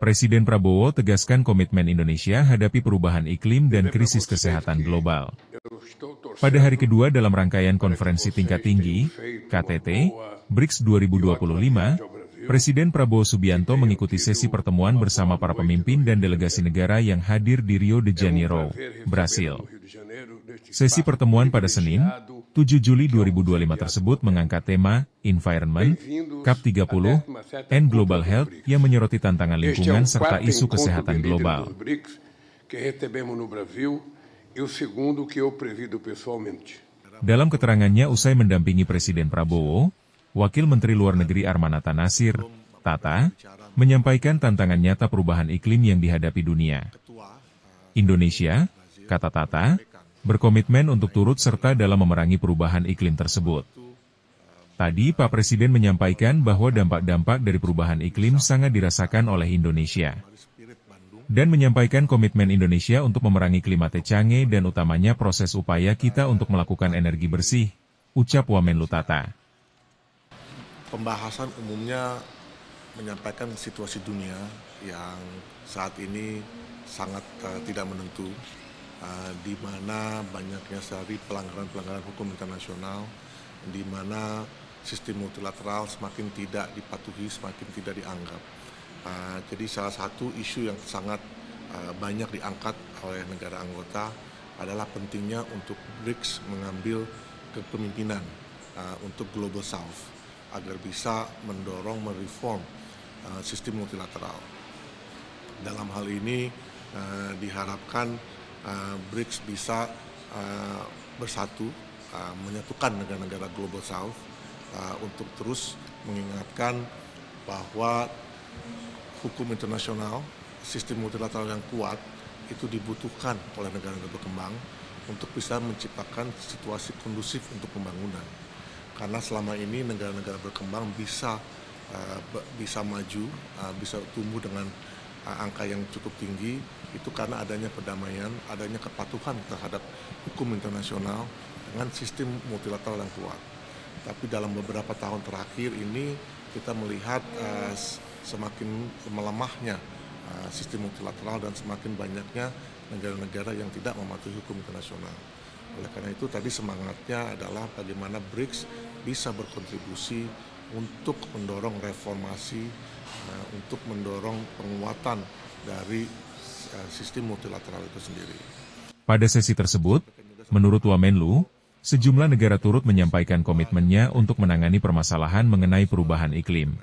Presiden Prabowo tegaskan komitmen Indonesia hadapi perubahan iklim dan krisis kesehatan global. Pada hari kedua dalam rangkaian konferensi tingkat tinggi, KTT, BRICS 2025, Presiden Prabowo Subianto mengikuti sesi pertemuan bersama para pemimpin dan delegasi negara yang hadir di Rio de Janeiro, Brasil. Sesi pertemuan pada Senin, 7 Juli 2025 tersebut mengangkat tema Environment, COP30, and Global Health yang menyoroti tantangan lingkungan serta isu kesehatan global. Dalam keterangannya usai mendampingi Presiden Prabowo, Wakil Menteri Luar Negeri Armanata Nasir, Tata, menyampaikan tantangan nyata perubahan iklim yang dihadapi dunia. Indonesia, kata Tata, berkomitmen untuk turut serta dalam memerangi perubahan iklim tersebut. Tadi Pak Presiden menyampaikan bahwa dampak-dampak dari perubahan iklim sangat dirasakan oleh Indonesia. Dan menyampaikan komitmen Indonesia untuk memerangi climate change dan utamanya proses upaya kita untuk melakukan energi bersih, ucap Wamenlu Tata. Pembahasan umumnya menyampaikan situasi dunia yang saat ini sangat tidak menentu, di mana banyaknya sekali pelanggaran-pelanggaran hukum internasional, di mana sistem multilateral semakin tidak dipatuhi, semakin tidak dianggap. Jadi salah satu isu yang sangat banyak diangkat oleh negara anggota adalah pentingnya untuk BRICS mengambil kepemimpinan untuk Global South agar bisa mendorong mereform sistem multilateral. Dalam hal ini diharapkan BRICS bisa bersatu, menyatukan negara-negara Global South untuk terus mengingatkan bahwa hukum internasional, sistem multilateral yang kuat itu dibutuhkan oleh negara-negara berkembang untuk bisa menciptakan situasi kondusif untuk pembangunan. Karena selama ini negara-negara berkembang bisa maju, bisa tumbuh dengan angka yang cukup tinggi, itu karena adanya perdamaian, adanya kepatuhan terhadap hukum internasional dengan sistem multilateral yang kuat. Tapi dalam beberapa tahun terakhir ini kita melihat semakin melemahnya sistem multilateral dan semakin banyaknya negara-negara yang tidak mematuhi hukum internasional. Oleh karena itu tadi semangatnya adalah bagaimana BRICS bisa berkontribusi untuk mendorong reformasi, untuk mendorong penguatan dari sistem multilateral itu sendiri. Pada sesi tersebut, menurut Wamenlu, sejumlah negara turut menyampaikan komitmennya untuk menangani permasalahan mengenai perubahan iklim.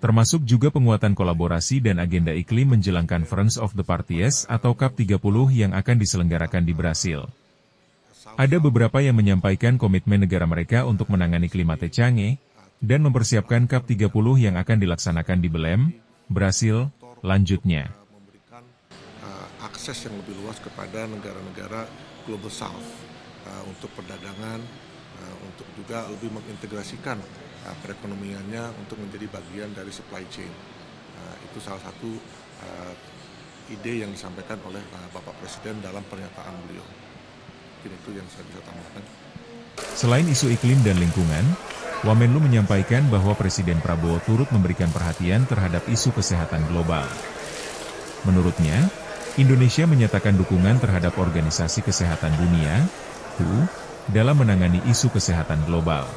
Termasuk juga penguatan kolaborasi dan agenda iklim menjelang Conference of the Parties atau COP30 yang akan diselenggarakan di Brasil. Ada beberapa yang menyampaikan komitmen negara mereka untuk menangani climate change dan mempersiapkan COP30 yang akan dilaksanakan di Belém, Brasil, lanjutnya. Memberikan akses yang lebih luas kepada negara-negara Global South untuk perdagangan, untuk juga lebih mengintegrasikan perekonomiannya untuk menjadi bagian dari supply chain. Itu salah satu ide yang disampaikan oleh Bapak Presiden dalam pernyataan beliau. Mungkin itu yang saya bisa tambahkan. Selain isu iklim dan lingkungan, Wamenlu menyampaikan bahwa Presiden Prabowo turut memberikan perhatian terhadap isu kesehatan global. Menurutnya, Indonesia menyatakan dukungan terhadap Organisasi Kesehatan Dunia, WHO, dalam menangani isu kesehatan global.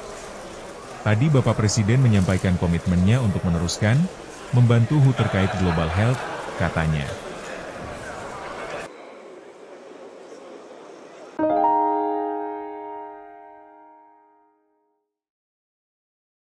Tadi Bapak Presiden menyampaikan komitmennya untuk meneruskan, membantu WHO terkait global health, katanya.